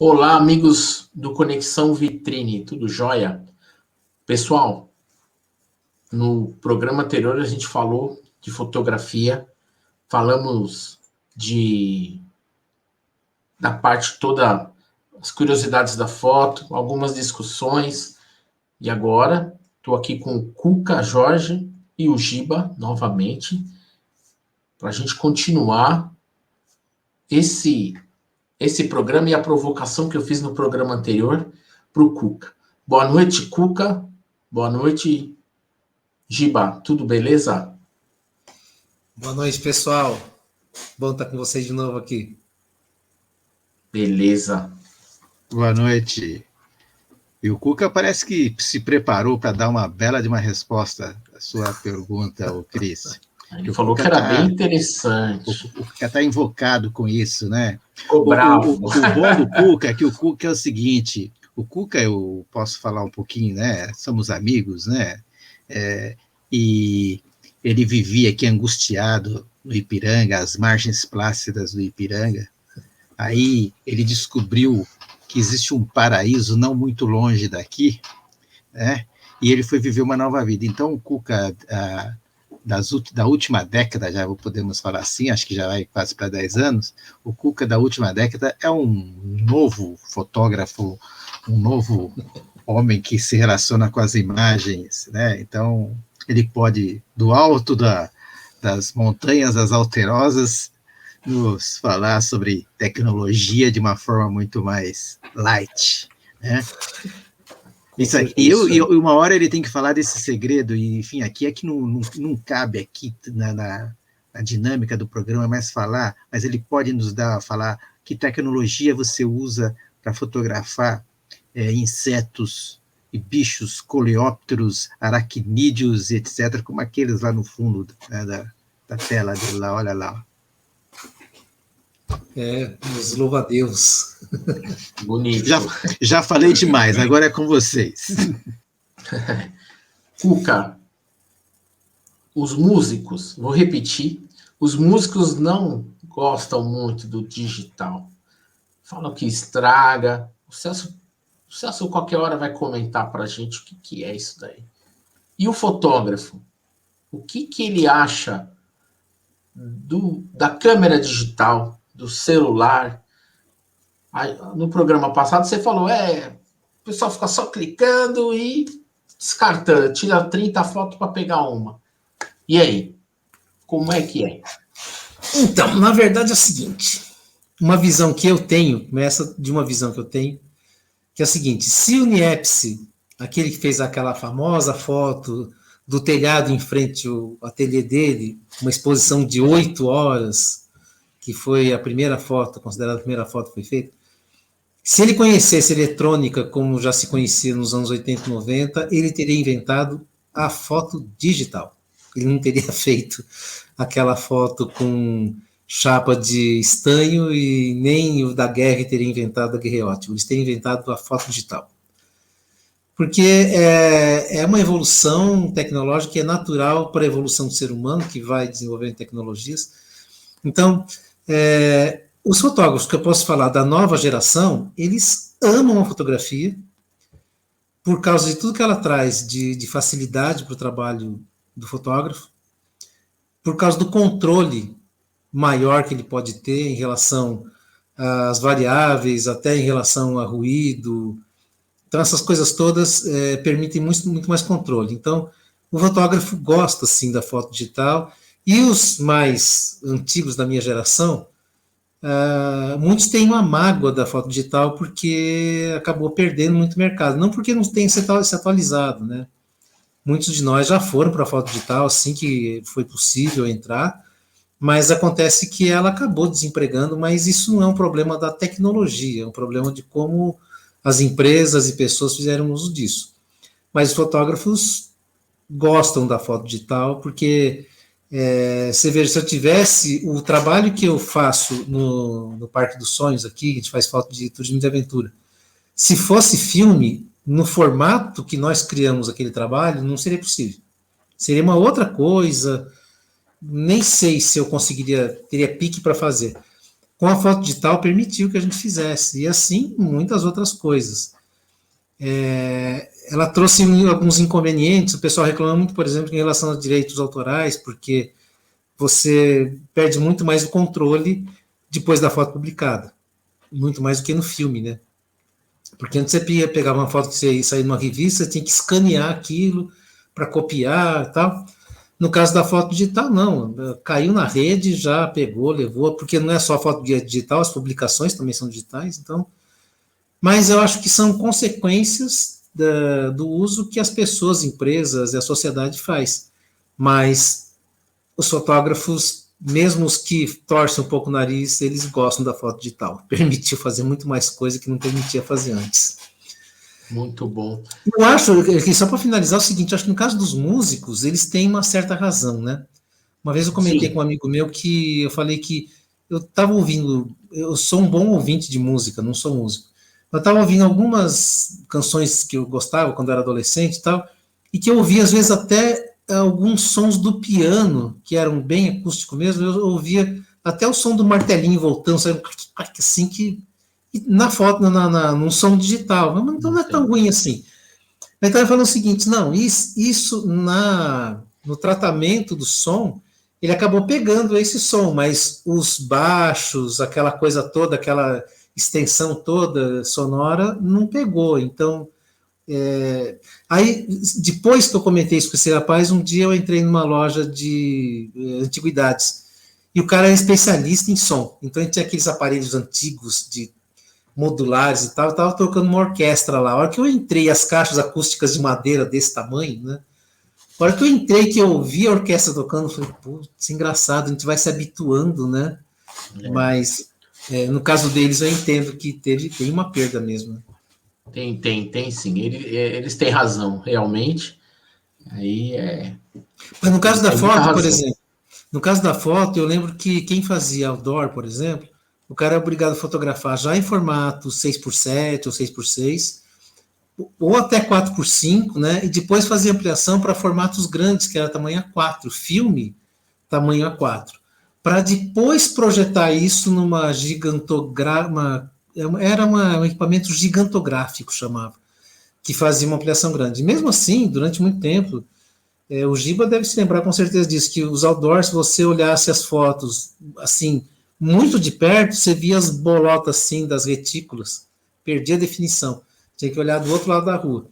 Olá, amigos do Conexão Vitrine, tudo jóia? Pessoal, no programa anterior a gente falou de fotografia, falamos da parte toda, as curiosidades da foto, algumas discussões, e agora estou aqui com o Cuca Jorge e o Giba novamente, para a gente continuar esse programa e a provocação que eu fiz no programa anterior para o Cuca. Boa noite, Cuca. Boa noite, Giba. Tudo beleza? Boa noite, pessoal. Bom estar com vocês de novo aqui. Beleza. Boa noite. E o Cuca parece que se preparou para dar uma bela de uma resposta à sua pergunta, o Cris. Ele falou que era bem interessante. O Cuca está invocado com isso, né? Ficou bravo. O bom do Cuca é que o Cuca é o seguinte, o Cuca, eu posso falar um pouquinho, né? Somos amigos, né? E ele vivia aqui angustiado no Ipiranga, às margens plácidas do Ipiranga. Aí ele descobriu que existe um paraíso não muito longe daqui, né? E ele foi viver uma nova vida. Então, o Cuca, da última década, já podemos falar assim, acho que já vai quase para 10 anos, o Cuca da última década é um novo fotógrafo, um novo homem que se relaciona com as imagens, né? Então, ele pode, do alto das montanhas, das alterosas, nos falar sobre tecnologia de uma forma muito mais light, né? Isso aqui, e uma hora ele tem que falar desse segredo, e enfim, aqui é que não cabe aqui na dinâmica do programa mais falar, mas ele pode nos falar que tecnologia você usa para fotografar insetos e bichos, coleópteros, aracnídeos, etc., como aqueles lá no fundo, né, da tela dele lá, olha lá. Nos louva-a-Deus. Bonito. Já falei demais, agora é com vocês. Cuca, os músicos, vou repetir, os músicos não gostam muito do digital. Falam que estraga. O Celso qualquer hora vai comentar para a gente o que é isso daí. E o fotógrafo? O que ele acha da câmera digital, do celular? Aí, no programa passado você falou, o pessoal fica só clicando e descartando, tira 30 fotos para pegar uma. E aí? Como é que é? Então, na verdade é o seguinte, uma visão que eu tenho, começa de uma visão que eu tenho, que é o seguinte, se o Niepce, aquele que fez aquela famosa foto do telhado em frente ao ateliê dele, uma exposição de 8 horas, que foi a primeira foto, considerada a primeira foto que foi feita, se ele conhecesse eletrônica como já se conhecia nos anos 80 e 90, ele teria inventado a foto digital. Ele não teria feito aquela foto com chapa de estanho e nem o da Guerre teria inventado a guerreótipo. Eles teriam inventado a foto digital. Porque é uma evolução tecnológica que é natural para a evolução do ser humano, que vai desenvolvendo tecnologias. Então, os fotógrafos que eu posso falar da nova geração, eles amam a fotografia por causa de tudo que ela traz de facilidade para o trabalho do fotógrafo, por causa do controle maior que ele pode ter em relação às variáveis, até em relação a ruído. Então, essas coisas todas permitem muito mais controle. Então, o fotógrafo gosta, sim, da foto digital, e os mais antigos da minha geração, muitos têm uma mágoa da foto digital porque acabou perdendo muito mercado, não porque não tem se atualizado, né? Muitos de nós já foram para a foto digital assim que foi possível entrar, mas acontece que ela acabou desempregando, mas isso não é um problema da tecnologia, é um problema de como as empresas e pessoas fizeram uso disso. Mas os fotógrafos gostam da foto digital porque você veja, se eu tivesse o trabalho que eu faço no Parque dos Sonhos aqui, a gente faz foto de turismo de aventura, se fosse filme, no formato que nós criamos aquele trabalho, não seria possível. Seria uma outra coisa, nem sei se eu teria pique para fazer. com a foto digital permitiu que a gente fizesse, e assim muitas outras coisas. Ela trouxe alguns inconvenientes, o pessoal reclama muito, por exemplo, em relação a direitos autorais, porque você perde muito mais o controle depois da foto publicada, muito mais do que no filme, né? Porque antes você pegava uma foto que você ia sair numa revista, você tinha que escanear aquilo para copiar e tal. No caso da foto digital, não. Caiu na rede, já pegou, levou, porque não é só a foto digital, as publicações também são digitais, então. Mas eu acho que são consequências do uso que as pessoas, empresas e a sociedade faz. Mas os fotógrafos, mesmo os que torcem um pouco o nariz, eles gostam da foto digital. Permitiu fazer muito mais coisa que não permitia fazer antes. Muito bom. Eu acho que, só para finalizar, é o seguinte, acho que no caso dos músicos, eles têm uma certa razão, né? Uma vez eu comentei com um amigo meu que eu falei que eu estava ouvindo, eu sou um bom ouvinte de música, não sou músico. Eu estava ouvindo algumas canções que eu gostava quando eu era adolescente e tal, e que eu ouvia, às vezes, até alguns sons do piano, que eram bem acústicos mesmo, eu ouvia até o som do martelinho voltando, sabe? Assim que na foto, num som digital. Mas então não é tão ruim assim. Então ele falou o seguinte, não, isso no tratamento do som, ele acabou pegando esse som, mas os baixos, aquela coisa toda, aquela extensão toda sonora, não pegou. Então, aí, depois que eu comentei isso com esse rapaz, um dia eu entrei numa loja de antiguidades, e o cara é especialista em som. Então, ele tinha aqueles aparelhos antigos de modulares e tal, eu estava tocando uma orquestra lá. A hora que eu entrei, as caixas acústicas de madeira desse tamanho, né? A hora que eu entrei, que eu ouvi a orquestra tocando, eu falei, putz, engraçado, a gente vai se habituando, né? Mas, no caso deles, eu entendo que tem uma perda mesmo. Tem sim. Eles têm razão, realmente. Aí Mas no caso da foto, por exemplo, no caso da foto, eu lembro que quem fazia outdoor, por exemplo, o cara é obrigado a fotografar já em formato 6x7 ou 6x6, ou até 4x5, né? E depois fazer ampliação para formatos grandes, que era tamanho A4, filme tamanho A4, para depois projetar isso numa gigantograma, era um equipamento gigantográfico, chamava, que fazia uma ampliação grande. E mesmo assim, durante muito tempo, o Giba deve se lembrar com certeza disso, que os outdoors, se você olhasse as fotos assim, muito de perto, você via as bolotas assim das retículas, perdia a definição, tinha que olhar do outro lado da rua.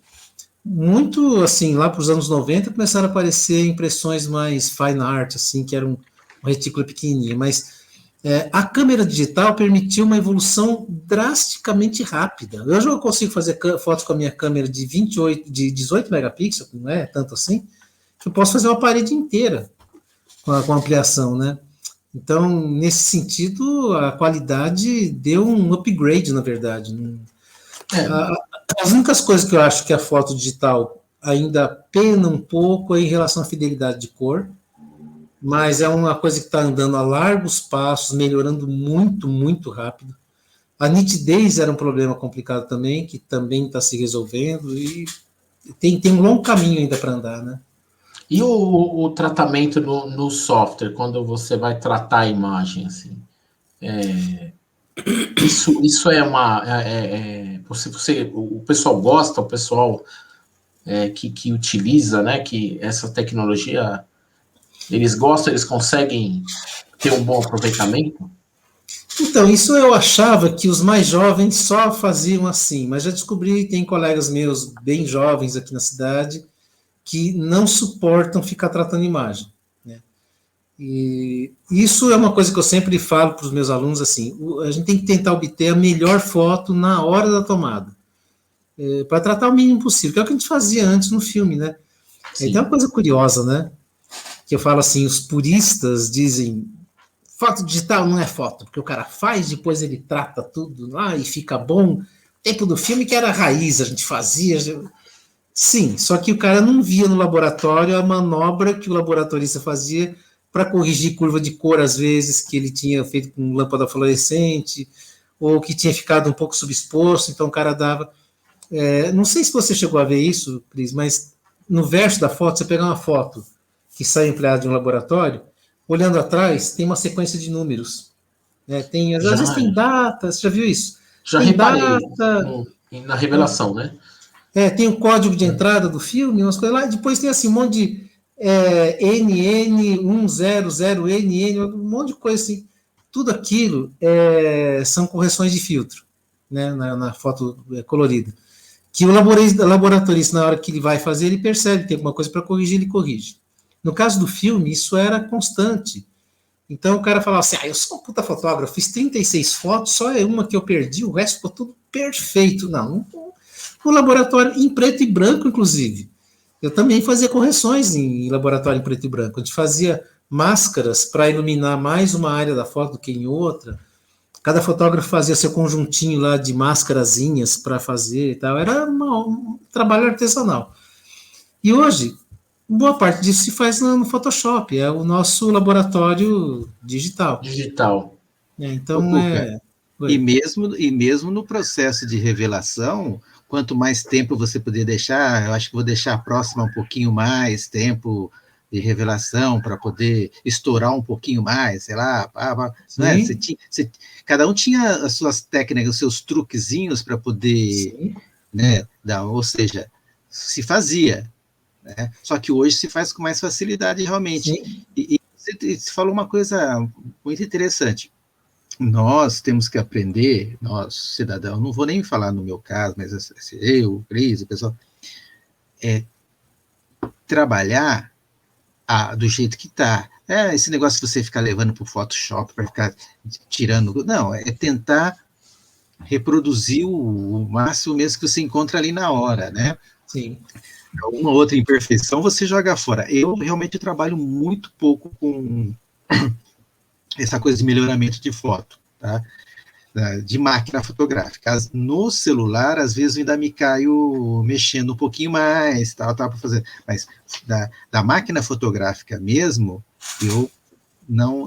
Muito assim, lá para os anos 90, começaram a aparecer impressões mais fine art, assim, que era uma retícula pequenininha, mas a câmera digital permitiu uma evolução drasticamente rápida. Hoje eu consigo fazer fotos com a minha câmera de 18 megapixels, não é tanto assim, que eu posso fazer uma parede inteira com a ampliação, né? Então, nesse sentido, a qualidade deu um upgrade, na verdade. As únicas coisas que eu acho que a foto digital ainda pena um pouco é em relação à fidelidade de cor, mas é uma coisa que está andando a largos passos, melhorando muito, muito rápido. A nitidez era um problema complicado também, que também está se resolvendo, e tem um longo caminho ainda para andar, né? E o tratamento no software, quando você vai tratar a imagem, assim, isso é uma... o pessoal gosta, o pessoal que utiliza, né, que essa tecnologia, eles gostam, eles conseguem ter um bom aproveitamento? Então, isso eu achava que os mais jovens só faziam assim, mas já descobri, tem colegas meus bem jovens aqui na cidade que não suportam ficar tratando imagem, né? E isso é uma coisa que eu sempre falo para os meus alunos, assim, a gente tem que tentar obter a melhor foto na hora da tomada, para tratar o mínimo possível, que é o que a gente fazia antes no filme, né? Tem uma coisa curiosa, né? Que eu falo assim, os puristas dizem, foto digital não é foto, porque o cara faz, depois ele trata tudo lá e fica bom. Tempo do filme que era raiz, a gente fazia... Sim, só que o cara não via no laboratório a manobra que o laboratorista fazia para corrigir curva de cor, às vezes, que ele tinha feito com lâmpada fluorescente, ou que tinha ficado um pouco subexposto, então o cara dava... não sei se você chegou a ver isso, Cris, mas no verso da foto, você pegar uma foto que sai empleada de um laboratório, olhando atrás, tem uma sequência de números. Às vezes tem data, você já viu isso? Já tem reparei data, na revelação, né? tem o código de entrada do filme, umas coisas lá, e depois tem assim um monte de NN100NN, um monte de coisa assim. Tudo aquilo são correções de filtro, né, na foto colorida. Que o laboratorista, na hora que ele vai fazer, ele percebe que tem alguma coisa para corrigir, ele corrige. No caso do filme, isso era constante. Então o cara falava assim, eu sou um puta fotógrafo, fiz 36 fotos, só é uma que eu perdi, o resto ficou tudo perfeito. Não, no laboratório, em preto e branco, inclusive. Eu também fazia correções em laboratório em preto e branco. A gente fazia máscaras para iluminar mais uma área da foto do que em outra. Cada fotógrafo fazia seu conjuntinho lá de máscarazinhas para fazer e tal. Era um trabalho artesanal. E hoje, boa parte disso se faz no Photoshop. É o nosso laboratório digital. Então, E mesmo no processo de revelação, quanto mais tempo você poder deixar, eu acho que vou deixar a próxima um pouquinho mais tempo de revelação para poder estourar um pouquinho mais, sei lá, não é? Cada um tinha as suas técnicas, os seus truquezinhos para poder, né, ou seja, se fazia, né? Só que hoje se faz com mais facilidade realmente. E você falou uma coisa muito interessante. Nós temos que aprender, nós, cidadão, não vou nem falar no meu caso, mas eu, o Cris, o pessoal, trabalhar do jeito que está. Esse negócio de você ficar levando para o Photoshop, para ficar tirando... Não, é tentar reproduzir o máximo mesmo que você encontra ali na hora, né? Sim. Uma outra imperfeição você joga fora. Eu realmente trabalho muito pouco com essa coisa de melhoramento de foto, tá? De máquina fotográfica. No celular, às vezes, eu ainda me caio mexendo um pouquinho mais, tal, para fazer. Mas da máquina fotográfica mesmo, eu não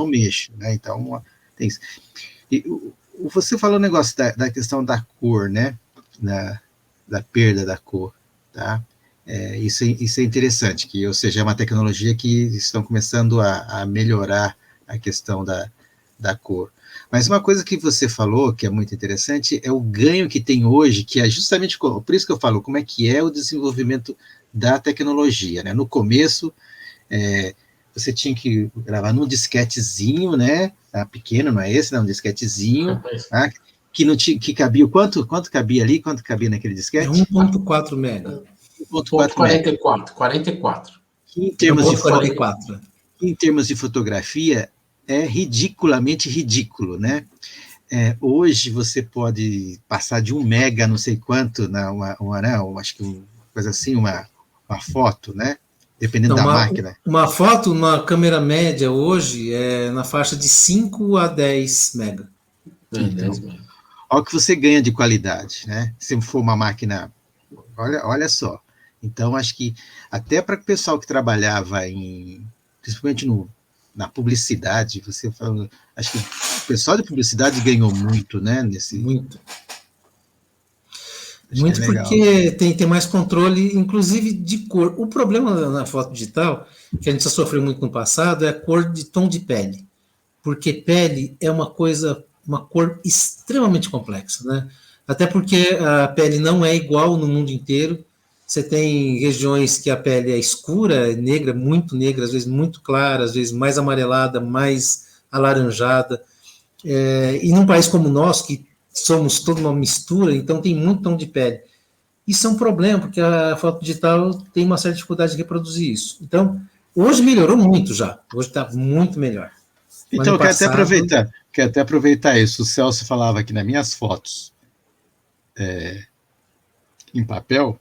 mexo, né? Então, tem isso. E você falou o negócio da questão da cor, né? Da perda da cor, tá? Isso é interessante, ou seja, é uma tecnologia que estão começando a melhorar a questão da cor. Mas uma coisa que você falou, que é muito interessante, é o ganho que tem hoje, que é justamente, por isso que eu falo, como é que é o desenvolvimento da tecnologia, né? No começo, você tinha que gravar num disquetezinho, né? Pequeno, não é esse, não, um disquetezinho, tá? Que cabia, quanto cabia ali, quanto cabia naquele disquete? 1.4 mega. 44. Em termos de fotografia, é ridiculamente ridículo, né? Hoje você pode passar de 1 mega, não sei quanto, acho que coisa assim, uma foto, né? Dependendo da máquina. Uma foto, uma câmera média hoje é na faixa de 5 a 10 mega. Então, olha o que você ganha de qualidade, né? Se for uma máquina, olha só. Então, acho que até para o pessoal que trabalhava principalmente na publicidade, acho que o pessoal de publicidade ganhou muito, né? Muito porque tem mais controle, inclusive de cor. O problema na foto digital, que a gente já sofreu muito no passado, é a cor de tom de pele. Porque pele é uma cor extremamente complexa, né? Até porque a pele não é igual no mundo inteiro. Você tem regiões que a pele é escura, negra, muito negra, às vezes muito clara, às vezes mais amarelada, mais alaranjada. E num país como o nosso, que somos toda uma mistura, então tem muito tom de pele. Isso é um problema, porque a foto digital tem uma certa dificuldade de reproduzir isso. Então, hoje melhorou muito já. Hoje está muito melhor. Então, eu quero até aproveitar isso. O Celso falava que nas minhas fotos em papel,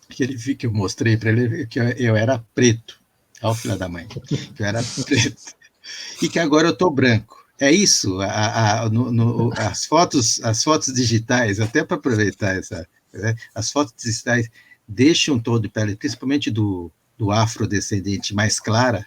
que eu mostrei para ele que eu era preto. Olha o filho da mãe. Que eu era preto. E que agora eu estou branco. É isso, as fotos digitais, até para aproveitar as fotos digitais deixam um tom de pele, principalmente do afrodescendente, mais clara?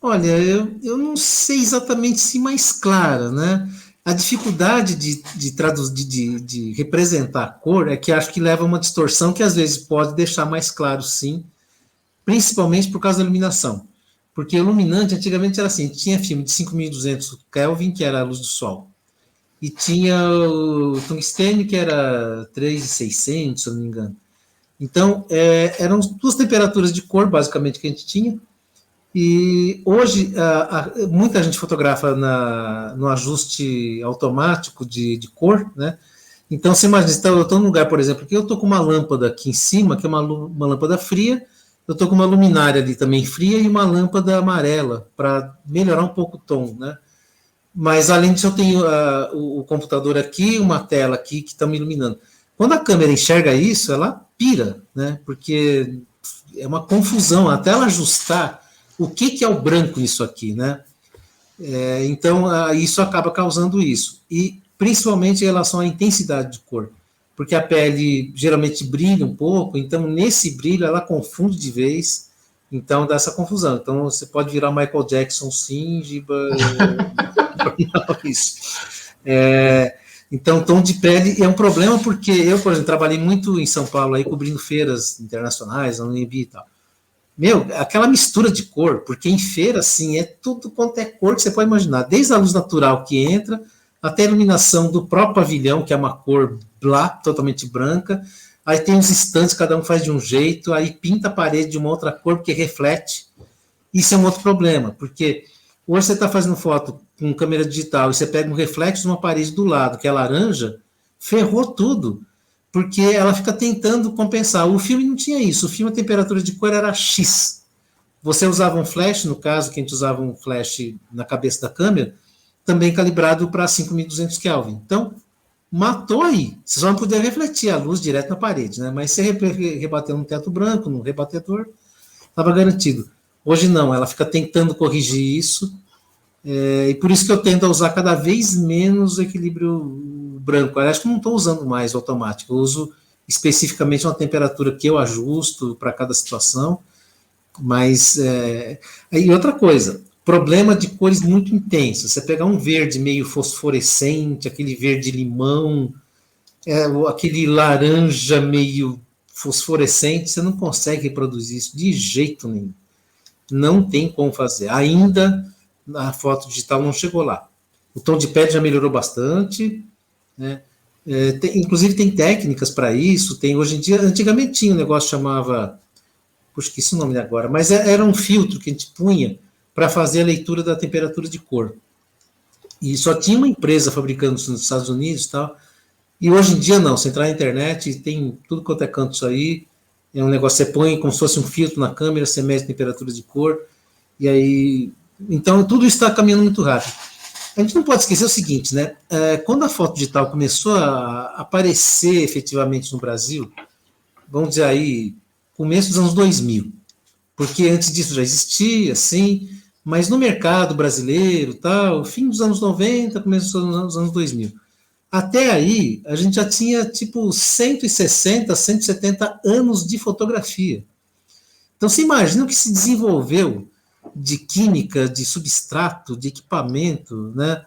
Olha, eu não sei exatamente se mais clara, né? A dificuldade de representar a cor é que acho que leva a uma distorção que às vezes pode deixar mais claro, sim, principalmente por causa da iluminação. Porque o iluminante, antigamente era assim, tinha filme de 5.200 Kelvin, que era a luz do sol, e tinha o tungstênio, que era 3.600, se eu não me engano. Então, eram duas temperaturas de cor, basicamente, que a gente tinha. E hoje, muita gente fotografa no ajuste automático de cor, né? Então, você imagina, eu estou num lugar, por exemplo, que eu estou com uma lâmpada aqui em cima, que é uma lâmpada fria, eu estou com uma luminária ali também fria e uma lâmpada amarela, para melhorar um pouco o tom, né? Mas, além disso, eu tenho o computador aqui, uma tela aqui que está me iluminando. Quando a câmera enxerga isso, ela pira, né? Porque é uma confusão, até ela ajustar o que é o branco nisso aqui, né? Então, isso acaba causando isso. E, principalmente, em relação à intensidade de cor. Porque a pele geralmente brilha um pouco, então, nesse brilho, ela confunde de vez, então dá essa confusão. Então, você pode virar Michael Jackson, sim, Giba... Não, isso. Então, tom de pele é um problema porque eu, por exemplo, trabalhei muito em São Paulo, aí, cobrindo feiras internacionais, na UNB e tal. Meu, aquela mistura de cor, porque em feira, assim, é tudo quanto é cor que você pode imaginar, desde a luz natural que entra, até a iluminação do próprio pavilhão, que é uma cor blá, totalmente branca, aí tem os estantes, cada um faz de um jeito, aí pinta a parede de uma outra cor, porque reflete. Isso é um outro problema, porque hoje você está fazendo foto com câmera digital e você pega um reflexo de uma parede do lado, que é laranja, ferrou tudo, porque ela fica tentando compensar. O filme não tinha isso, o filme a temperatura de cor era X. Você usava um flash, no caso, que a gente usava um flash na cabeça da câmera, também calibrado para 5.200 Kelvin. Então, matou aí. Você só não podia refletir a luz direto na parede, né? Mas se rebateu no teto branco, no rebatedor, estava garantido. Hoje não, ela fica tentando corrigir isso, e por isso que eu tento a usar cada vez menos o equilíbrio branco. Acho que não estou usando mais o automático, eu uso especificamente uma temperatura que eu ajusto para cada situação, mas... E outra coisa, problema de cores muito intensas, você pegar um verde meio fosforescente, aquele verde limão, aquele laranja meio fosforescente, você não consegue reproduzir isso de jeito nenhum. Não tem como fazer. Ainda a foto digital não chegou lá. O tom de pele já melhorou bastante, né? Inclusive tem técnicas para isso. Tem hoje em dia, antigamente tinha um negócio que chamava, puxa, esqueci o nome agora, mas era um filtro que a gente punha para fazer a leitura da temperatura de cor. E só tinha uma empresa fabricando isso nos Estados Unidos e tal. E hoje em dia não, você entrar na internet, tem tudo quanto é canto isso aí. É um negócio que você põe como se fosse um filtro na câmera, você mede a temperatura de cor, e aí... Então, tudo isso está caminhando muito rápido. A gente não pode esquecer o seguinte, né? Quando a foto digital começou a aparecer efetivamente no Brasil, vamos dizer aí, começo dos anos 2000, porque antes disso já existia, sim, mas no mercado brasileiro, tal, fim dos anos 90, começo dos anos 2000. Até aí, a gente já tinha, tipo, 160, 170 anos de fotografia. Então, você imagina o que se desenvolveu de química, de substrato, de equipamento, né?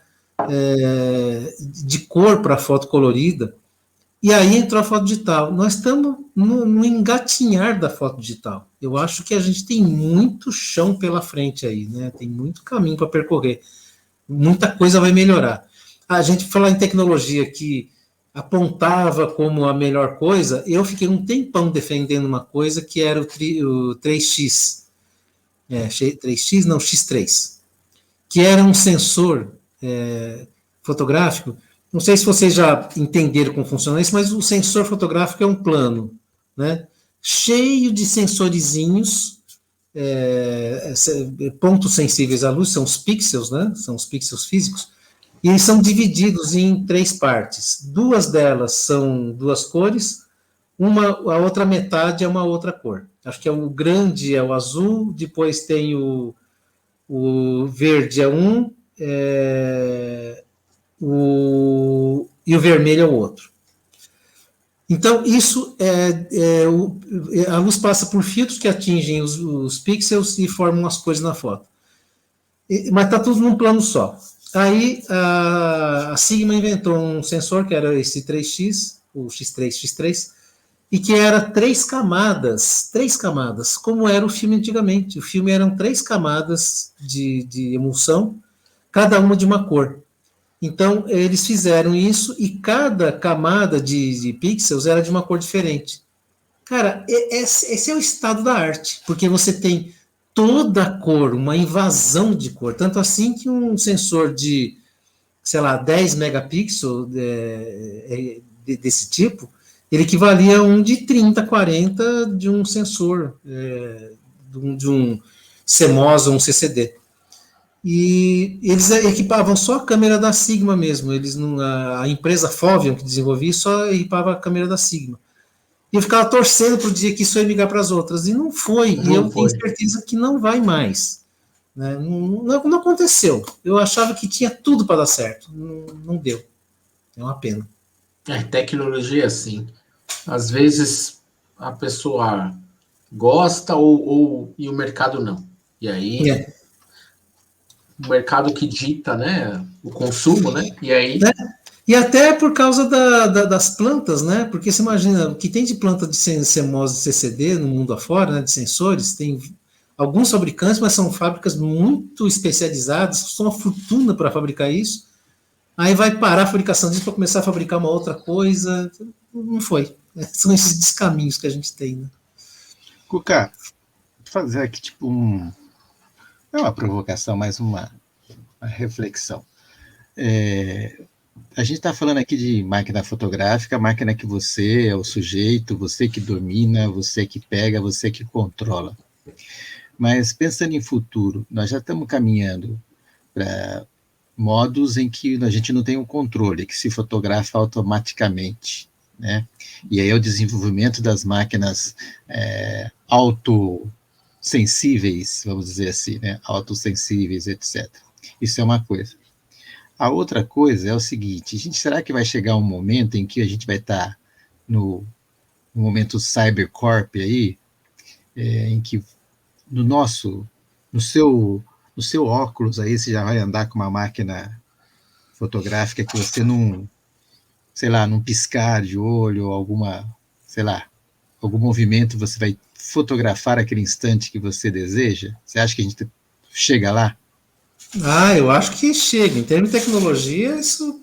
De cor para foto colorida. E aí entrou a foto digital. Nós estamos no engatinhar da foto digital. Eu acho que a gente tem muito chão pela frente aí, né? Tem muito caminho para percorrer. Muita coisa vai melhorar. A gente falar em tecnologia que apontava como a melhor coisa, eu fiquei um tempão defendendo uma coisa que era o 3X. 3X, não, X3. Que era um sensor fotográfico. Não sei se vocês já entenderam como funciona isso, mas o sensor fotográfico é um plano, né? Cheio de sensorizinhos, pontos sensíveis à luz, são os pixels, né? São os pixels físicos. E eles são divididos em 3 partes. 2 delas são 2 cores, a outra metade é uma outra cor. Acho que o grande é o azul, depois tem o verde é um, e o vermelho é o outro. Então, isso a luz passa por filtros que atingem os pixels e formam as cores na foto. Mas está tudo num plano só. Aí a Sigma inventou um sensor que era esse 3X, o X3, e que era três camadas, como era o filme antigamente. O filme eram 3 camadas de emulsão, cada uma de uma cor. Então, eles fizeram isso e cada camada de pixels era de uma cor diferente. Cara, esse é o estado da arte, porque você tem toda a cor, uma invasão de cor. Tanto assim que um sensor de, sei lá, 10 megapixels desse tipo, ele equivalia a um de 30, 40 de um sensor, de um CMOS ou um CCD. E eles equipavam só a câmera da Sigma mesmo. Eles não, a empresa Foveon que desenvolvia só equipava a câmera da Sigma. E eu ficava torcendo para o dia que isso ia migrar para as outras. E não foi. E eu tenho certeza que não vai mais. Né? Não aconteceu. Eu achava que tinha tudo para dar certo. Não deu. É uma pena. Tecnologia é assim. Às vezes a pessoa gosta e o mercado não. E aí o mercado que dita, né, o consumo, né? E aí... E até por causa das plantas, né? Porque você imagina, o que tem de planta de CMOS e CCD no mundo afora, né, de sensores, tem alguns fabricantes, mas são fábricas muito especializadas, custam uma fortuna para fabricar isso. Aí vai parar a fabricação disso para começar a fabricar uma outra coisa. Não foi. São esses descaminhos que a gente tem, né? Cuca, vou fazer aqui tipo não é uma provocação, mas uma reflexão. A gente está falando aqui de máquina fotográfica, máquina que você é o sujeito, você que domina, você que pega, você que controla. Mas pensando em futuro, nós já estamos caminhando para modos em que a gente não tem um controle, que se fotografa automaticamente, né? E aí é o desenvolvimento das máquinas autossensíveis, vamos dizer assim, né? Autossensíveis, etc. Isso é uma coisa. A outra coisa é o seguinte, será que vai chegar um momento em que a gente vai estar no momento cybercorp aí, em que no seu óculos aí você já vai andar com uma máquina fotográfica que você não, sei lá, num piscar de olho, algum movimento, você vai fotografar aquele instante que você deseja? Você acha que a gente chega lá? Eu acho que chega. Em termos de tecnologia, isso...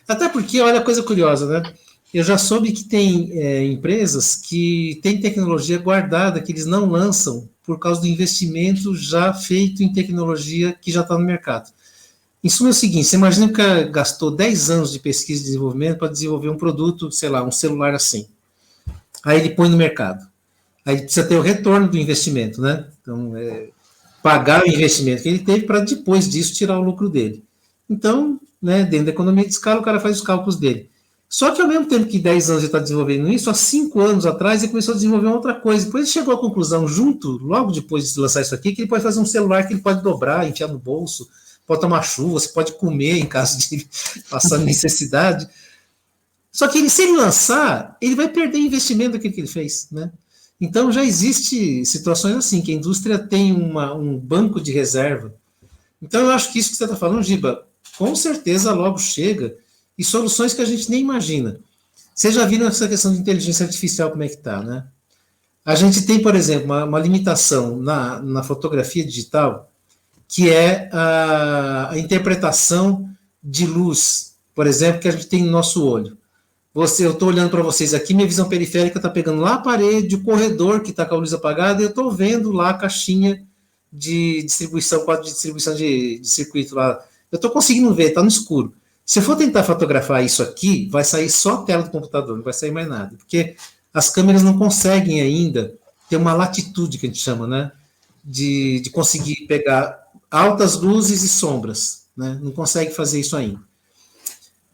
Até porque, olha a coisa curiosa, né? Eu já soube que tem empresas que têm tecnologia guardada, que eles não lançam por causa do investimento já feito em tecnologia que já está no mercado. Em suma é o seguinte, você imagina que o cara gastou 10 anos de pesquisa e desenvolvimento para desenvolver um produto, sei lá, um celular assim. Aí ele põe no mercado. Aí precisa ter o retorno do investimento, né? Então, pagar o investimento que ele teve para depois disso tirar o lucro dele. Então, né, dentro da economia de escala, o cara faz os cálculos dele. Só que ao mesmo tempo que 10 anos ele está desenvolvendo isso, há 5 anos atrás ele começou a desenvolver uma outra coisa. Depois ele chegou à conclusão, logo depois de lançar isso aqui, que ele pode fazer um celular que ele pode dobrar, enfiar no bolso, pode tomar chuva, você pode comer em caso de passar necessidade. Só que se ele lançar, ele vai perder o investimento daquilo que ele fez, né? Então já existe situações assim, que a indústria tem um banco de reserva. Então eu acho que isso que você está falando, Giba, com certeza logo chega, e soluções que a gente nem imagina. Vocês já viram essa questão de inteligência artificial, como é que está, né? A gente tem, por exemplo, uma limitação na fotografia digital, que é a interpretação de luz, por exemplo, que a gente tem no nosso olho. Eu estou olhando para vocês aqui, minha visão periférica está pegando lá a parede, o corredor que está com a luz apagada, e eu estou vendo lá a caixinha de distribuição, quadro de distribuição de circuito lá. Eu estou conseguindo ver, está no escuro. Se eu for tentar fotografar isso aqui, vai sair só a tela do computador, não vai sair mais nada, porque as câmeras não conseguem ainda ter uma latitude, que a gente chama, né, de conseguir pegar altas luzes e sombras, né, não consegue fazer isso ainda.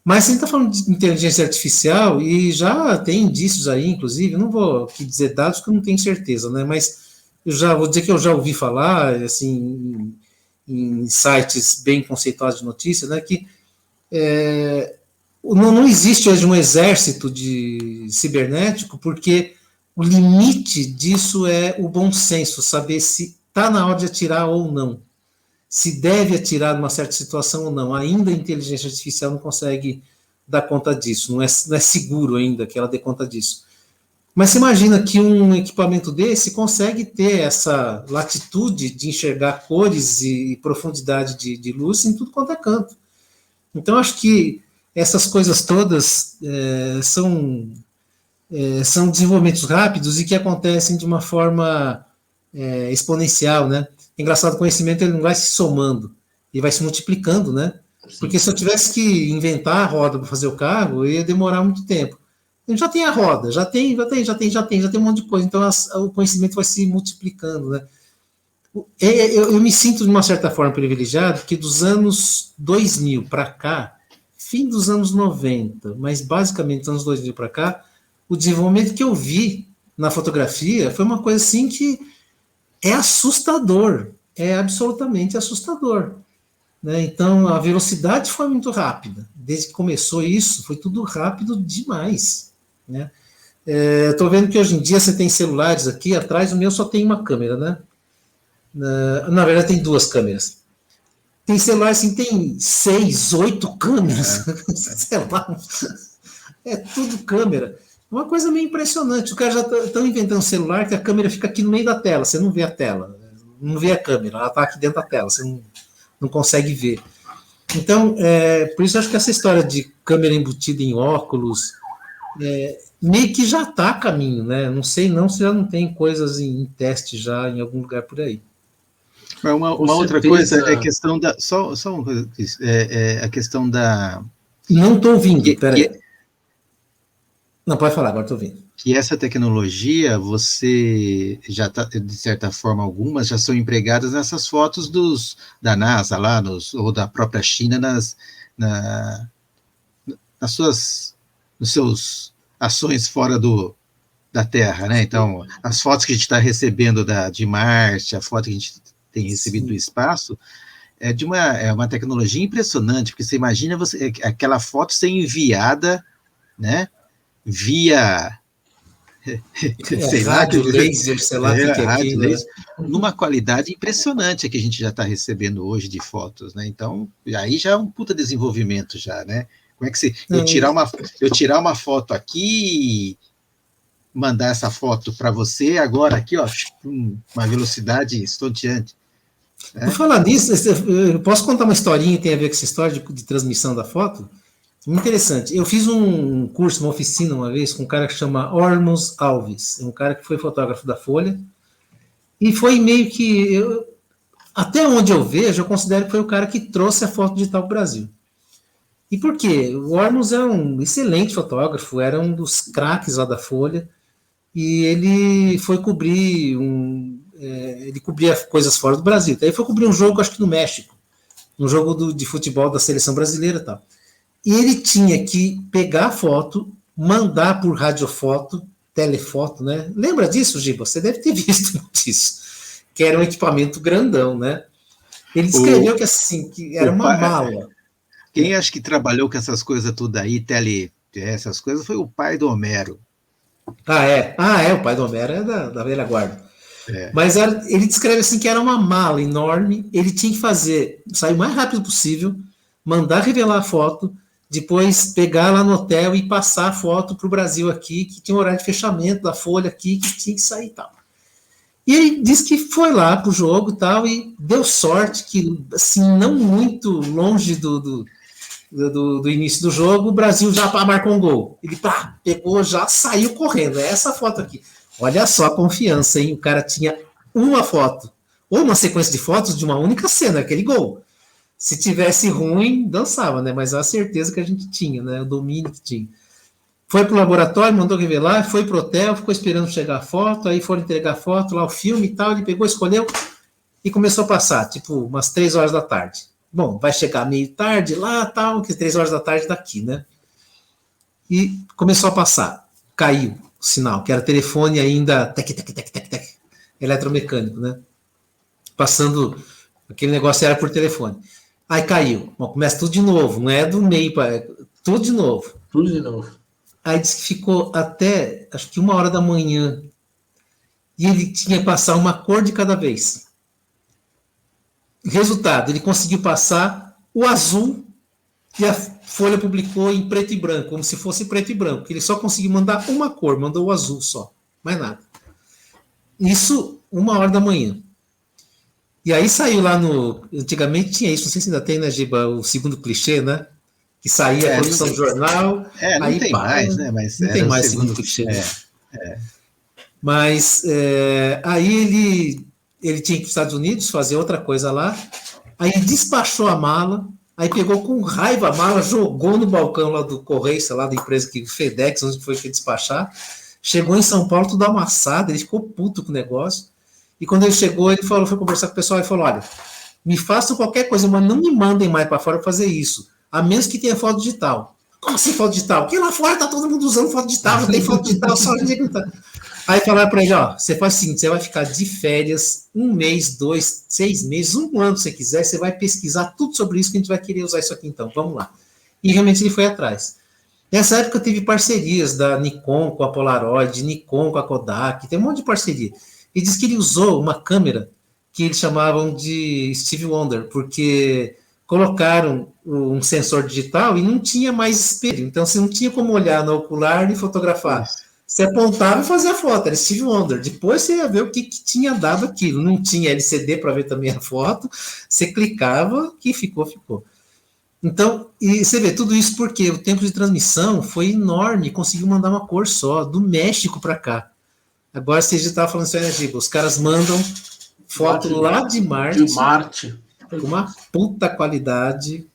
Mas a gente está falando de inteligência artificial e já tem indícios aí, inclusive, não vou aqui dizer dados porque eu não tenho certeza, né? Mas eu já vou dizer que eu já ouvi falar, assim, em sites bem conceituados de notícias, né? Que não existe hoje um exército de cibernético, porque o limite disso é o bom senso, saber se está na hora de atirar ou não. Se deve atirar numa certa situação ou não. Ainda a inteligência artificial não consegue dar conta disso, não é seguro ainda que ela dê conta disso. Mas você imagina que um equipamento desse consegue ter essa latitude de enxergar cores e profundidade de luz em tudo quanto é canto. Então, acho que essas coisas todas são desenvolvimentos rápidos e que acontecem de uma forma exponencial, né? Engraçado, o conhecimento ele não vai se somando, ele vai se multiplicando, né? Porque se eu tivesse que inventar a roda para fazer o carro, ia demorar muito tempo. Já tem a roda, já tem um monte de coisa. Então o conhecimento vai se multiplicando, né? Eu me sinto de uma certa forma privilegiado que dos anos 2000 para cá, fim dos anos 90, mas basicamente dos anos 2000 para cá, o desenvolvimento que eu vi na fotografia foi uma coisa assim que é assustador, é absolutamente assustador. Né? Então, a velocidade foi muito rápida. Desde que começou isso, foi tudo rápido demais. Né? Estou vendo que hoje em dia você tem celulares aqui, atrás o meu só tem uma câmera, né? Na verdade, tem 2 câmeras. Tem celular assim, tem 6, 8 câmeras. Sei lá. É tudo câmera. Uma coisa meio impressionante. Os caras já estão inventando um celular que a câmera fica aqui no meio da tela. Você não vê a tela. Não vê a câmera. Ela está aqui dentro da tela. Você não consegue ver. Então, por isso eu acho que essa história de câmera embutida em óculos meio que já está a caminho, né? Não sei não se já não tem coisas em teste já em algum lugar por aí. Uma outra coisa é a questão da... Só uma coisa, a questão da... Não estou ouvindo, peraí. Não, pode falar, agora estou ouvindo. Que essa tecnologia, você já está, de certa forma, algumas já são empregadas nessas fotos da NASA lá, ou da própria China, nas seus ações fora da Terra, né? Então, as fotos que a gente está recebendo de Marte, a foto que a gente tem recebido do espaço, é uma tecnologia impressionante, porque você imagina aquela foto ser enviada, né, via sei rádio, lá, laser, sei lá o que é aquilo, né? Numa qualidade impressionante que a gente já está recebendo hoje de fotos, né? Então, aí já é um puta desenvolvimento já, né? Como é que eu tirar uma foto aqui, mandar essa foto para você agora aqui, ó, uma velocidade estonteante. Por falar nisso, eu posso contar uma historinha que tem a ver com essa história de transmissão da foto? Muito interessante. Eu fiz um curso, uma oficina uma vez, com um cara que chama Ormus Alves, um cara que foi fotógrafo da Folha, e foi meio que, até onde eu vejo, eu considero que foi o cara que trouxe a foto digital para o Brasil. E por quê? O Ormus é um excelente fotógrafo, era um dos craques lá da Folha, e ele foi cobrir ele cobria coisas fora do Brasil. Daí foi cobrir um jogo, acho que no México, um jogo de futebol da seleção brasileira e tal. E ele tinha que pegar a foto, mandar por radiofoto, telefoto, né? Lembra disso, Giba? Você deve ter visto disso. Que era um equipamento grandão, né? Ele descreveu que era uma mala. Quem acha que trabalhou com essas coisas tudo aí, essas coisas, foi o pai do Homero. O pai do Homero é da velha guarda. Mas ele descreve assim que era uma mala enorme, ele tinha que sair o mais rápido possível, mandar revelar a foto, depois pegar lá no hotel e passar a foto para o Brasil aqui, que tinha um horário de fechamento da Folha aqui, que tinha que sair e tal. E ele disse que foi lá para o jogo e tal, e deu sorte que, assim, não muito longe do início do jogo, o Brasil já marcou um gol. Ele pegou, já saiu correndo. É essa foto aqui. Olha só a confiança, hein? O cara tinha uma foto, ou uma sequência de fotos de uma única cena, aquele gol. Se tivesse ruim, dançava, né? Mas a certeza que a gente tinha, né? O domínio que tinha. Foi pro laboratório, mandou revelar, foi pro hotel, ficou esperando chegar a foto, aí foram entregar a foto, lá o filme e tal, ele pegou, escolheu e começou a passar, tipo, umas 3 horas da tarde. Bom, vai chegar meio tarde lá, tal, que 3 horas da tarde daqui, né? E começou a passar. Caiu o sinal, que era telefone ainda, tec, eletromecânico, né? Passando, aquele negócio era por telefone. Aí caiu. Bom, começa tudo de novo, não é do meio, tudo de novo. Tudo de novo. Aí disse que ficou até, acho que 1 hora da manhã. E ele tinha que passar uma cor de cada vez. Resultado, ele conseguiu passar o azul e a Folha publicou em preto e branco, como se fosse preto e branco. Ele só conseguiu mandar uma cor, mandou o azul só, mais nada. Isso 1h da manhã. E aí saiu lá no... Antigamente tinha isso, não sei se ainda tem, né, Giba, o segundo clichê, né? Que saía a produção do jornal. Não aí, tem mais, né? Mas não tem mais segundo clichê. Mas aí ele tinha que ir para os Estados Unidos fazer outra coisa lá. Aí despachou a mala. Aí pegou com raiva a mala, jogou no balcão lá do Correio, sei lá, da empresa que FedEx, onde foi que despachar. Chegou em São Paulo tudo amassado, ele ficou puto com o negócio. E quando ele chegou, ele foi conversar com o pessoal e falou: olha, me façam qualquer coisa, mas não me mandem mais para fora fazer isso, a menos que tenha foto digital. Como assim foto digital? Porque lá fora tá todo mundo usando foto digital, não tem foto digital, só a gente tá. Aí falaram para ele: ó, você faz o seguinte, você vai ficar de férias 1 mês, 2, 6 meses, 1 ano, se você quiser, você vai pesquisar tudo sobre isso, que a gente vai querer usar isso aqui então, vamos lá. E realmente ele foi atrás. Nessa época teve parcerias da Nikon com a Polaroid, Nikon com a Kodak, tem um monte de parceria. E diz que ele usou uma câmera que eles chamavam de Steve Wonder, porque colocaram um sensor digital e não tinha mais espelho. Então você não tinha como olhar no ocular e fotografar. Você apontava e fazia foto, era Steve Wonder. Depois você ia ver o que tinha dado aquilo. Não tinha LCD para ver também a foto. Você clicava e ficou. Então, e você vê tudo isso porque o tempo de transmissão foi enorme, conseguiu mandar uma cor só, do México para cá. Agora você já estava falando isso aí, né, Giba? Os caras mandam foto lá de Marte. De Marte. Com uma puta qualidade.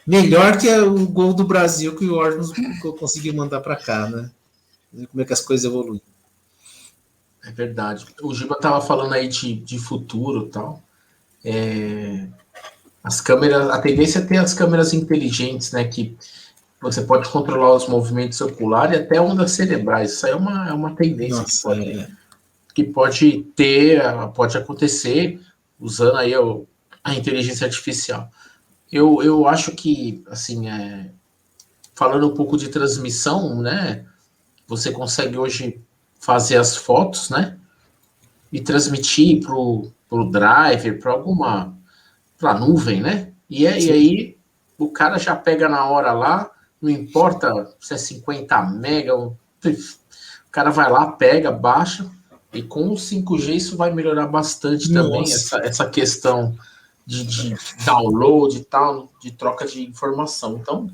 Melhor que o gol do Brasil que o Ormus conseguiu mandar para cá, né? Como é que as coisas evoluem. É verdade. O Giba estava falando aí de futuro e tal. As câmeras, a tendência é ter as câmeras inteligentes, né? Que você pode controlar os movimentos oculares e até ondas cerebrais. Isso aí é uma tendência. Nossa, que pode acontecer usando aí a inteligência artificial. Eu acho que, assim, falando um pouco de transmissão, né? Você consegue hoje fazer as fotos, né? E transmitir para o driver, para a nuvem, né? E aí o cara já pega na hora lá, não importa se é 50 mega, o cara vai lá, pega, baixa, e com o 5G isso vai melhorar bastante também, essa questão de download e tal, de troca de informação. Então,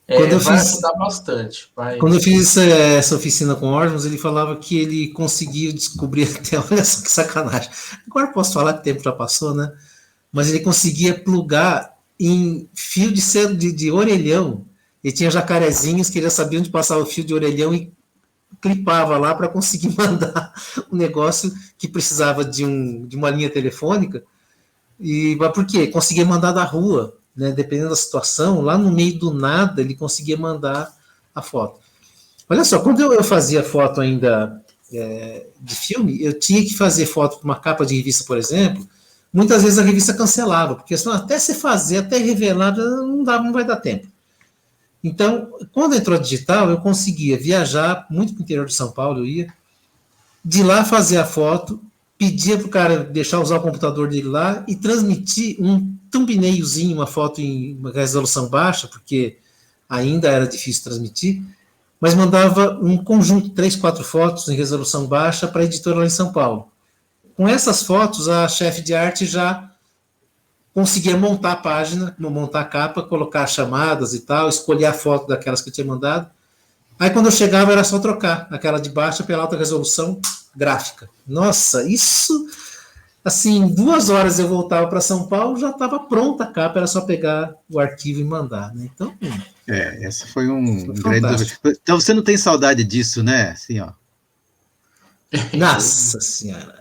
vai ajudar bastante. Quando eu fiz essa oficina com o Ormus, ele falava que ele conseguiu descobrir até, olha só que sacanagem. Agora eu posso falar que o tempo já passou, né? Mas ele conseguia plugar em fio de orelhão. E tinha jacarezinhos que já sabiam onde passar o fio de orelhão e clipava lá para conseguir mandar um negócio que precisava de uma linha telefônica. Mas por quê? Conseguia mandar da rua, né? Dependendo da situação, lá no meio do nada ele conseguia mandar a foto. Olha só, quando eu fazia foto ainda de filme, eu tinha que fazer foto para uma capa de revista, por exemplo. Muitas vezes a revista cancelava, porque senão até se fazer, até revelar, não vai dar tempo. Então, quando entrou digital, eu conseguia viajar muito para o interior de São Paulo, eu ia, de lá fazer a foto, pedia para o cara deixar usar o computador dele lá e transmitir um thumbnailzinho, uma foto em uma resolução baixa, porque ainda era difícil transmitir, mas mandava um conjunto, 3, 4 fotos em resolução baixa para a editora lá em São Paulo. Com essas fotos, a chefe de arte já conseguia montar a página, montar a capa, colocar chamadas e tal, escolher a foto daquelas que eu tinha mandado. Aí, quando eu chegava, era só trocar aquela de baixa pela alta resolução gráfica. Nossa, isso, assim, em 2 horas eu voltava para São Paulo, já estava pronta a capa, era só pegar o arquivo e mandar, né? Então... essa foi grande... Então, você não tem saudade disso, né? Assim, ó. Nossa Senhora,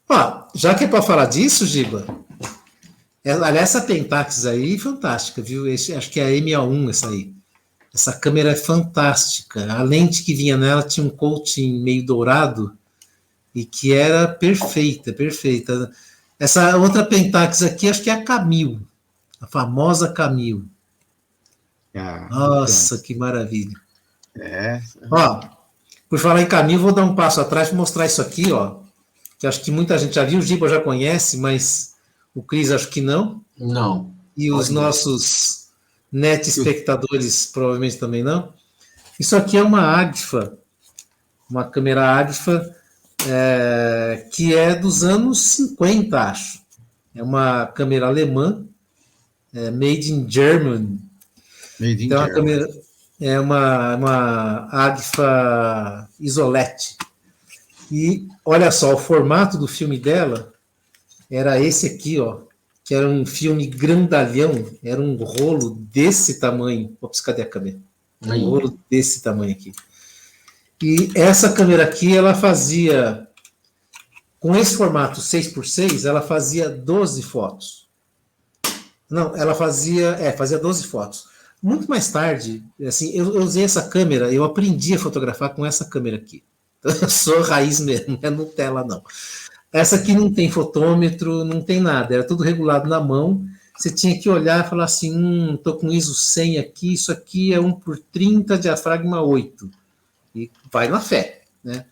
Ó, já que é para falar disso, Giba, aliás, essa Pentax aí, fantástica, viu? Acho que é a MA1 essa aí. Essa câmera é fantástica. A lente que vinha nela tinha um coating meio dourado e que era perfeita. Essa outra Pentax aqui, acho que é a Camil, a famosa Camil. Nossa, que maravilha. Ó, por falar em Camil, vou dar um passo atrás para mostrar isso aqui, ó. Que acho que muita gente já viu, o Giba já conhece, mas o Cris acho que não. Não. E os nossos net espectadores provavelmente também não. Isso aqui é uma Agfa, uma câmera Agfa, que é dos anos 50, acho. É uma câmera alemã, made in Germany. Então, a câmera é uma Agfa Isolette. E olha só, o formato do filme dela era esse aqui, ó, que era um filme grandalhão, era um rolo desse tamanho. Ops, cadê a câmera? Um rolo desse tamanho aqui. E essa câmera aqui, ela fazia, com esse formato 6x6, ela fazia 12 fotos. Não, ela fazia 12 fotos. Muito mais tarde, assim, eu usei essa câmera, eu aprendi a fotografar com essa câmera aqui. Eu sou raiz mesmo, não é Nutella, não. Essa aqui não tem fotômetro, não tem nada, era tudo regulado na mão. Você tinha que olhar e falar assim, estou com ISO 100 aqui, isso aqui é 1/30, diafragma 8. E vai na fé, né?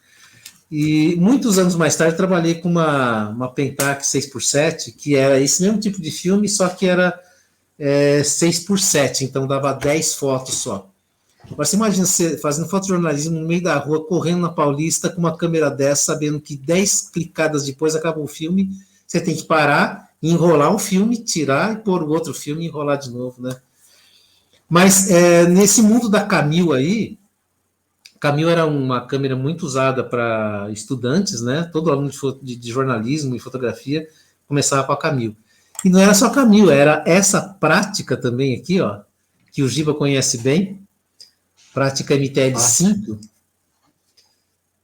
E muitos anos mais tarde trabalhei com uma Pentax 6x7, que era esse mesmo tipo de filme, só que era 6x7, então dava 10 fotos só. Agora você imagina você fazendo fotojornalismo no meio da rua, correndo na Paulista com uma câmera dessa, sabendo que 10 clicadas depois acaba o filme, você tem que parar, enrolar o filme, tirar e pôr o outro filme e enrolar de novo, né? Mas nesse mundo da Camil aí, Camil era uma câmera muito usada para estudantes, né? Todo aluno de jornalismo e fotografia começava com a Camil. E não era só a Camil, era essa prática também aqui, ó, que o Giba conhece bem, prática MTL5.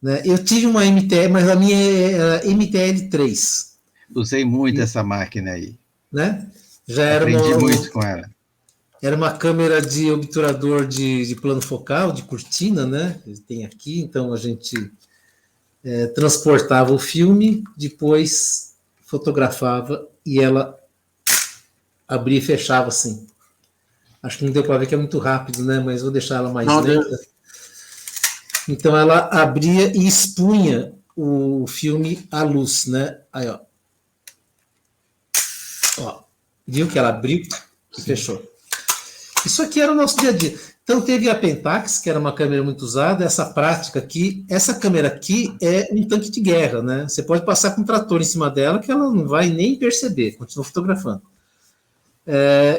Né? Eu tive uma MTL, mas a minha é MTL3. Usei muito essa máquina aí. Né? Já era Aprendi muito com ela. Era uma câmera de obturador de plano focal, de cortina, né? Ele tem aqui, então a gente transportava o filme, depois fotografava e ela abria e fechava assim. Acho que não deu para ver que é muito rápido, né? Mas vou deixar ela mais lenta. Então ela abria e expunha o filme à luz, né? Aí, ó. Viu que ela abriu e fechou. Isso aqui era o nosso dia a dia. Então teve a Pentax, que era uma câmera muito usada, essa prática aqui, essa câmera aqui é um tanque de guerra, né? Você pode passar com um trator em cima dela que ela não vai nem perceber, continua fotografando.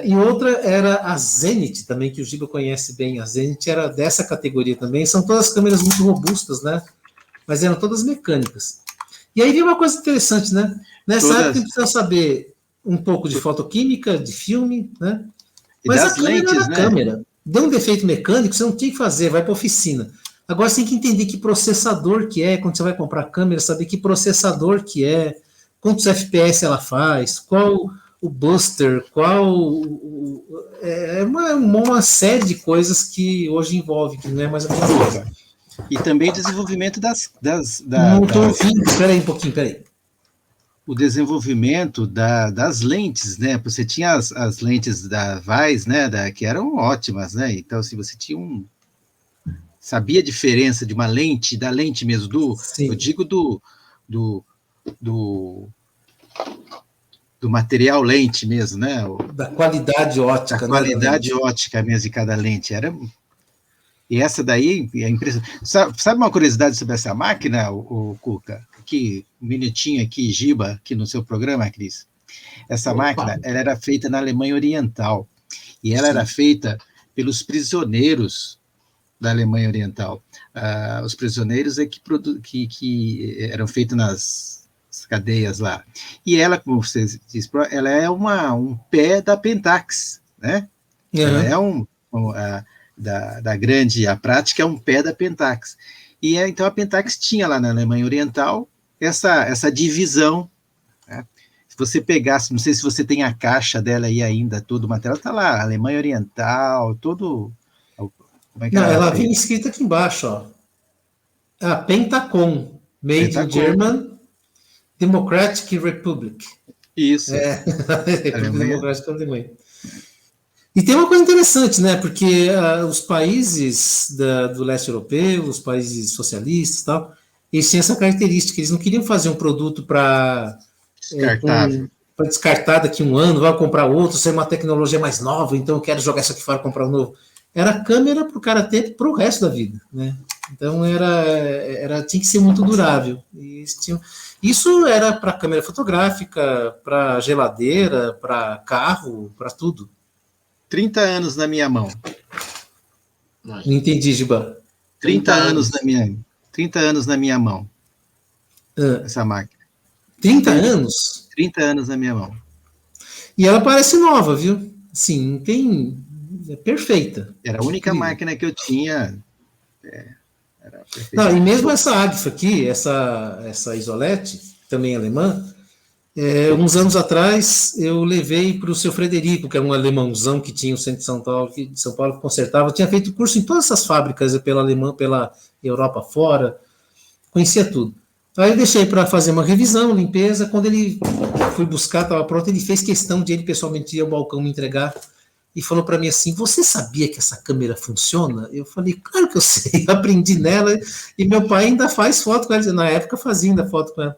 E outra era a Zenit também, que o Giba conhece bem. A Zenit era dessa categoria também. São todas câmeras muito robustas, né? Mas eram todas mecânicas. E aí veio uma coisa interessante, né? Nessa época precisa saber um pouco de fotoquímica, de filme, né? Mas a câmera era a câmera. Deu um defeito mecânico, você não tem que fazer, vai para a oficina. Agora você tem que entender que processador que é, quando você vai comprar a câmera, saber que processador que é, quantos FPS ela faz, qual o booster, uma série de coisas que hoje envolve, que não é mais a mesma coisa. E também o desenvolvimento Não estou ouvindo, peraí um pouquinho, peraí. O desenvolvimento das lentes, né? Você tinha as lentes da Zeiss, né? Que eram ótimas, né? Então, se você tinha sabia a diferença de uma lente, da lente mesmo, eu digo do material lente mesmo, né? Da qualidade ótica. Da qualidade ótica mesmo de cada lente. E essa daí é impressionante. Sabe uma curiosidade sobre essa máquina, o Cuca? Aqui, um minutinho aqui, Giba, aqui no seu programa, Cris. Essa máquina, ela era feita na Alemanha Oriental. E ela era feita pelos prisioneiros da Alemanha Oriental. Os prisioneiros que eram feitos nas cadeias lá. E ela, como você disse, ela é um pé da Pentax, né? Uhum. Ela é a prática é um pé da Pentax. E então a Pentax tinha lá na Alemanha Oriental essa divisão, né? Se você pegasse, não sei se você tem a caixa dela aí ainda, todo o material está lá, Alemanha Oriental, todo... Como é que ela vem escrita aqui embaixo, ó. A Pentacom, Made in German Democratic Republic. Isso. Democratic Alemanha. E tem uma coisa interessante, né? Porque os países do leste europeu, os países socialistas e tal, eles tinham essa característica, eles não queriam fazer um produto para para descartar daqui um ano, vai comprar outro, ser uma tecnologia mais nova, então eu quero jogar isso aqui fora e comprar um novo. Era câmera para o cara ter para o resto da vida, né? Então tinha que ser muito durável. Isso era para câmera fotográfica, para geladeira, para carro, para tudo. 30 anos na minha mão. Não entendi, Giba. 30 anos na minha mão. Essa máquina. 30 anos? 30 anos na minha mão. E ela parece nova, viu? Sim, não tem... É perfeita. Era a única máquina que eu tinha. Era perfeita. Não, e mesmo essa Agfa aqui, essa Isolete, também alemã, uns anos atrás eu levei para o seu Frederico, que é um alemãozão que tinha o centro de São Paulo, que consertava, tinha feito curso em todas essas fábricas pela Europa fora, conhecia tudo. Aí eu deixei para fazer uma revisão, limpeza, quando ele fui buscar, estava pronto, ele fez questão de ele pessoalmente ir ao balcão me entregar, e falou para mim assim, você sabia que essa câmera funciona? Eu falei, claro que eu sei, eu aprendi nela, e meu pai ainda faz foto com ela, na época fazia ainda foto com ela.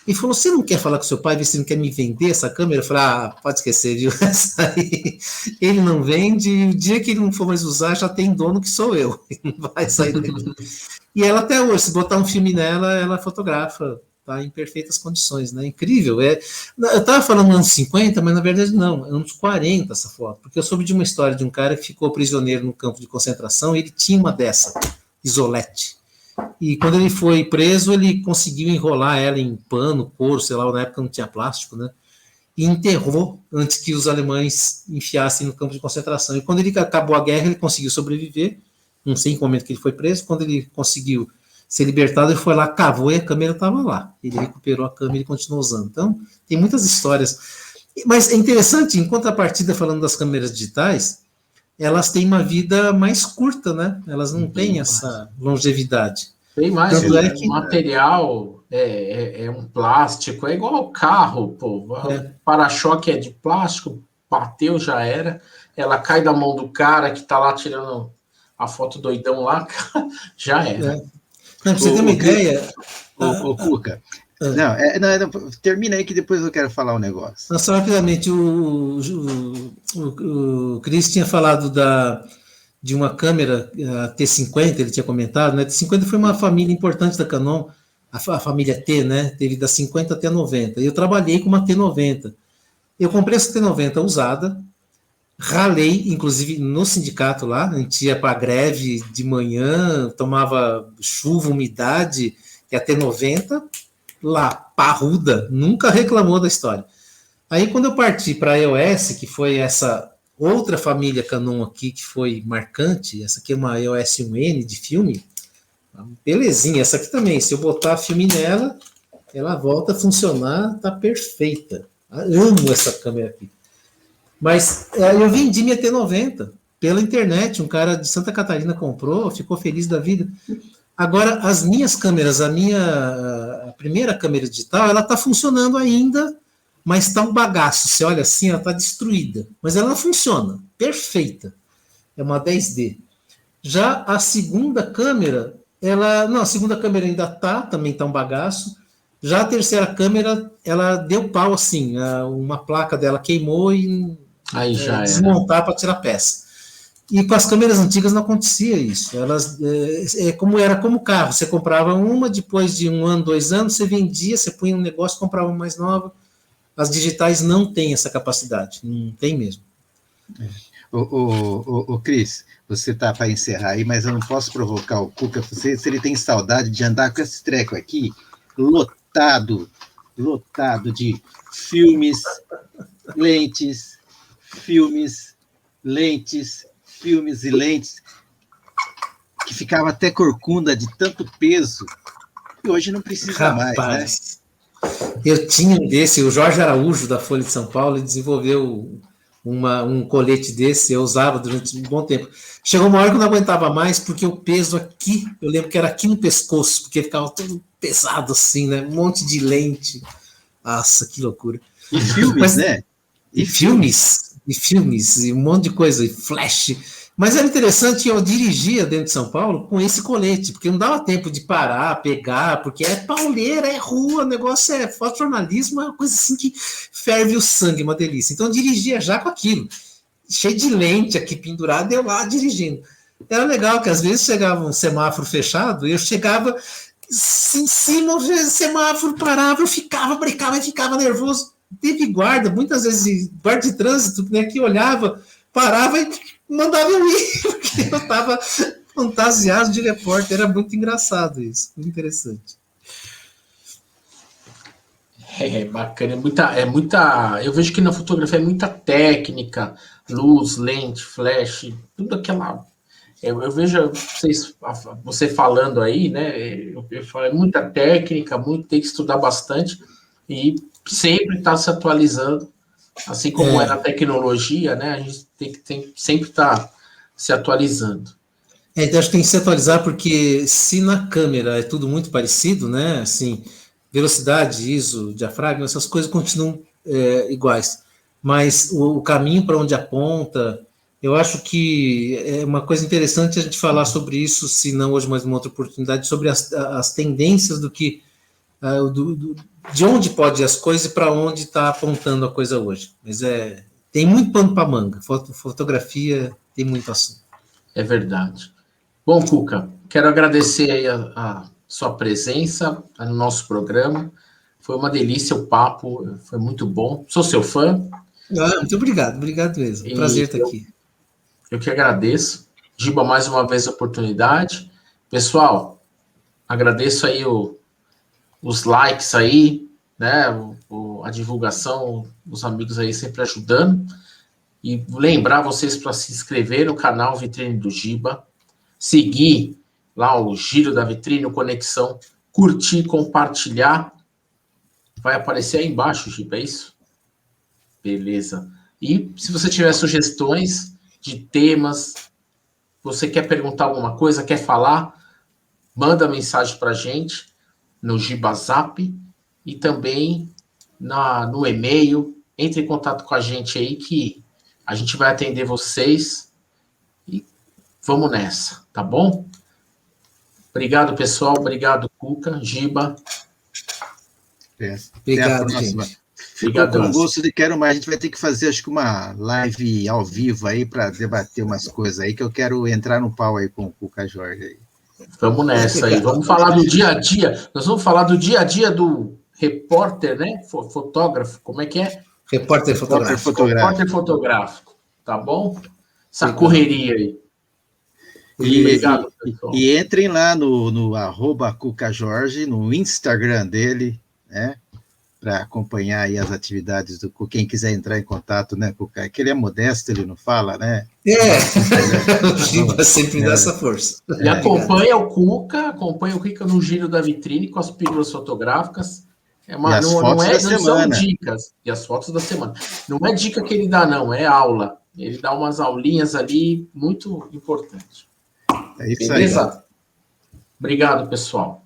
Ele falou, você não quer falar com seu pai, ver se não quer me vender essa câmera? Eu falei, pode esquecer, viu? Essa aí, ele não vende, e o dia que ele não for mais usar, já tem dono que sou eu, ele não vai sair daqui. E ela até hoje, se botar um filme nela, ela fotografa, tá em perfeitas condições, né? Incrível. Eu estava falando anos 50, mas na verdade não, anos 40 essa foto, porque eu soube de uma história de um cara que ficou prisioneiro no campo de concentração e ele tinha uma dessa, Isolete. E quando ele foi preso, ele conseguiu enrolar ela em pano, couro, sei lá, na época não tinha plástico, né? E enterrou antes que os alemães enfiassem no campo de concentração. E quando ele acabou a guerra, ele conseguiu sobreviver, não sei em que momento que ele foi preso, quando ele conseguiu ser libertado, ele foi lá, cavou e a câmera estava lá. Ele recuperou a câmera e continuou usando. Então, tem muitas histórias. Mas é interessante, em contrapartida, falando das câmeras digitais, elas têm uma vida mais curta, né? Elas não têm essa longevidade. Tem mais, o material é um plástico, é igual ao carro, pô. O para-choque é de plástico, bateu, já era. Ela cai da mão do cara que tá lá tirando a foto doidão lá, já era. Não, pra você ter uma ideia... O Cuca, não, termina aí que depois eu quero falar um negócio. Só rapidamente, o Cris tinha falado de uma câmera, a T50, ele tinha comentado, né? A T50 foi uma família importante da Canon, a família T, né? Teve da 50 até a 90. Eu trabalhei com uma T90. Eu comprei essa T90 usada, ralei, inclusive no sindicato lá, a gente ia para a greve de manhã, tomava chuva, umidade, e a T90 lá, parruda, nunca reclamou da história. Aí quando eu parti para a EOS, que foi essa outra família Canon aqui, que foi marcante, essa aqui é uma EOS 1N de filme, belezinha, essa aqui também, se eu botar filme nela, ela volta a funcionar, tá perfeita. Eu amo essa câmera aqui. Mas eu vendi minha T90 pela internet, um cara de Santa Catarina comprou, ficou feliz da vida. Agora, as minhas câmeras, a primeira câmera digital, ela está funcionando ainda, mas está um bagaço. Você olha assim, ela está destruída. Mas ela funciona, perfeita. É uma 10D. Já a segunda câmera, a segunda câmera ainda também está um bagaço. Já a terceira câmera, ela deu pau assim, uma placa dela queimou e aí já desmontar para tirar peça. E com as câmeras antigas não acontecia isso. Elas era como carro. Você comprava uma, depois de 1 ano, 2 anos, você vendia, você punha um negócio, comprava uma mais nova. As digitais não têm essa capacidade, não tem mesmo. O Cris, você tá para encerrar aí, mas eu não posso provocar o Cuca, se ele tem saudade de andar com esse treco aqui, lotado de filmes, lentes, e lentes, que ficava até corcunda de tanto peso, e hoje não precisa mais, né? Eu tinha um desse, o Jorge Araújo, da Folha de São Paulo, ele desenvolveu um colete desse, eu usava durante um bom tempo. Chegou uma hora que eu não aguentava mais, porque o peso aqui, eu lembro que era aqui no pescoço, porque ficava todo pesado assim, né? Um monte de lente. Nossa, que loucura. E filmes, né? E filmes, e um monte de coisa, e flash. Mas era interessante, eu dirigia dentro de São Paulo com esse colete, porque não dava tempo de parar, pegar, porque é pauleira, é rua, o negócio é fotojornalismo, é uma coisa assim que ferve o sangue, uma delícia. Então eu dirigia já com aquilo, cheio de lente aqui pendurado, eu lá dirigindo. Era legal que às vezes chegava um semáforo fechado, eu chegava em cima, o semáforo parava, eu ficava, brecava e ficava nervoso. Teve guarda, muitas vezes guarda de trânsito, né, que olhava, parava e mandava eu ir, porque eu estava fantasiado de repórter. Era muito engraçado isso, muito interessante. Bacana, eu vejo que na fotografia é muita técnica, luz, lente, flash, tudo aquela. Eu vejo você falando aí, né? Eu falo, é muita técnica, tem que estudar bastante e sempre estar se atualizando, assim como é na tecnologia, né? A gente tem que sempre estar se atualizando. Então acho que tem que se atualizar, porque se na câmera é tudo muito parecido, né? Assim, velocidade, ISO, diafragma, essas coisas continuam iguais. Mas o caminho para onde aponta, eu acho que é uma coisa interessante a gente falar sobre isso, se não hoje mais uma outra oportunidade, sobre as tendências do que de onde pode ir as coisas e para onde está apontando a coisa hoje. Mas tem muito pano para manga. Fotografia tem muito assunto. É verdade. Bom, Cuca, quero agradecer aí a sua presença no nosso programa. Foi uma delícia o papo, foi muito bom. Sou seu fã. Muito obrigado mesmo. Prazer estar aqui. Eu que agradeço. Giba, mais uma vez a oportunidade. Pessoal, agradeço aí os likes aí, né? A divulgação, os amigos aí sempre ajudando. E lembrar vocês para se inscrever no canal Vitrine do Giba, seguir lá o Giro da Vitrine, o Conexão, curtir, compartilhar. Vai aparecer aí embaixo, Giba, é isso? Beleza. E se você tiver sugestões de temas, você quer perguntar alguma coisa, quer falar, manda mensagem para a gente no Gibazap e também no e-mail. Entre em contato com a gente aí que a gente vai atender vocês e vamos nessa, tá bom? Obrigado, pessoal. Obrigado, Cuca, Giba. Obrigado, gente. Ficou com gosto de quero mais. A gente vai ter que fazer, acho que uma live ao vivo aí para debater umas coisas aí, que eu quero entrar no pau aí com o Cuca Jorge aí. Vamos nessa aí. Vamos falar do dia a dia. Nós vamos falar do dia a dia do repórter, né? Fotógrafo. Como é que é? Repórter fotográfico. Repórter fotográfico. Tá bom? Essa correria aí. Obrigado, pessoal. E entrem lá no @CucaJorge, no Instagram dele, né? Para acompanhar aí as atividades do Cuca. Quem quiser entrar em contato, né, Cuca? Que ele é modesto, ele não fala, né? O Giba sempre dá essa força. E acompanha o Cuca no Giro da Vitrine com as pílulas fotográficas. Não são dicas. E as fotos da semana. Não é dica que ele dá, não, é aula. Ele dá umas aulinhas ali muito importantes. É isso. Beleza? Aí. Obrigado, pessoal.